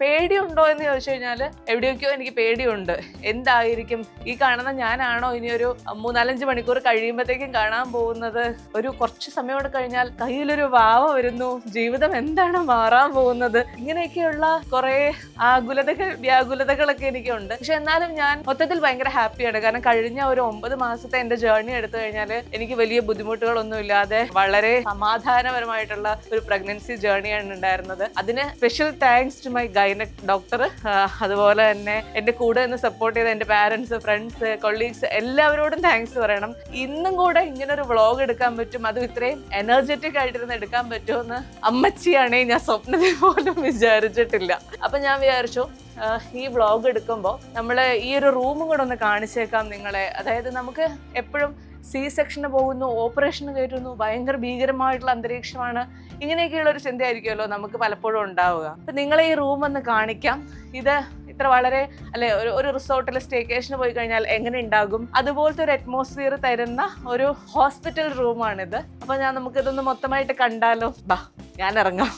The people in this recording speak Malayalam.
പേടിയുണ്ടോ എന്ന് ചോദിച്ചു കഴിഞ്ഞാൽ എവിടെയൊക്കെയോ എനിക്ക് പേടിയുണ്ട്. എന്തായിരിക്കും ഈ കാണുന്ന ഞാനാണോ ഇനി ഒരു 3-4 മണിക്കൂർ കഴിയുമ്പോഴത്തേക്കും കാണാൻ പോകുന്നത്? ഒരു കുറച്ച് സമയം കഴിഞ്ഞാൽ കയ്യിലൊരു വാവ വരുന്നു, ജീവിതം എന്താണ് മാറാൻ പോകുന്നത്? ഇങ്ങനെയൊക്കെയുള്ള കുറെ വ്യാകുലതകളൊക്കെ എനിക്കുണ്ട്. പക്ഷെ എന്നാലും ഞാൻ മൊത്തത്തിൽ ഭയങ്കര ഹാപ്പിയാണ്. കാരണം കഴിഞ്ഞ ഒരു 9 മാസത്തെ എന്റെ ജേർണി എടുത്തു കഴിഞ്ഞാൽ എനിക്ക് വലിയ ബുദ്ധിമുട്ടുകളൊന്നും ഇല്ലാതെ വളരെ സമാധാനപരമായിട്ടുള്ള ഒരു പ്രഗ്നൻസി ജേർണിയാണ് ഉണ്ടായിരുന്നത്. അതിന് special thanks to my gynaec doctor, അതുപോലെ തന്നെ എന്റെ കൂടെ നിന്ന് സപ്പോർട്ട് ചെയ്ത എന്റെ പാരന്റ്സ്, ഫ്രണ്ട്സ്, കൊളീഗ്സ് എല്ലാവരോടും താങ്ക്സ് പറയണം. ഇന്നും കൂടെ ഇങ്ങനെ ഒരു വ്ളോഗ് എടുക്കാൻ പറ്റും, അതും ഇത്രയും എനർജറ്റിക് ആയിട്ടിരുന്ന് എടുക്കാൻ പറ്റുമെന്ന് അമ്മച്ചിയാണെ ഞാൻ സ്വപ്നത്തിൽ പോലും വിചാരിച്ചിട്ടില്ല. അപ്പൊ ഞാൻ വിചാരിച്ചു ഈ വ്ളോഗ് എടുക്കുമ്പോൾ നമ്മൾ ഈ ഒരു റൂമും കൂടെ ഒന്ന് കാണിച്ചേക്കാം നിങ്ങളെ. അതായത് നമുക്ക് എപ്പോഴും സെക്ഷന് പോകുന്നു, ഓപ്പറേഷന് കയറ്റുന്നു, ഭയങ്കര ഭീകരമായിട്ടുള്ള അന്തരീക്ഷമാണ്, ഇങ്ങനെയൊക്കെയുള്ള ഒരു ചിന്തയായിരിക്കുമല്ലോ നമുക്ക് പലപ്പോഴും ഉണ്ടാവുക. അപ്പൊ നിങ്ങളെ ഈ റൂം ഒന്ന് കാണിക്കാം. ഇത് ഇത്ര വളരെ ഒരു റിസോർട്ടിൽ സ്റ്റേക്കേഷന് പോയി കഴിഞ്ഞാൽ എങ്ങനെ ഉണ്ടാകും അതുപോലത്തെ ഒരു അറ്റ്മോസ്ഫിയർ തരുന്ന ഒരു ഹോസ്പിറ്റൽ റൂമാണിത്. അപ്പൊ നമുക്കിതൊന്ന് മൊത്തമായിട്ട് കണ്ടാലോ? ബാ, ഞാൻ ഇറങ്ങാം.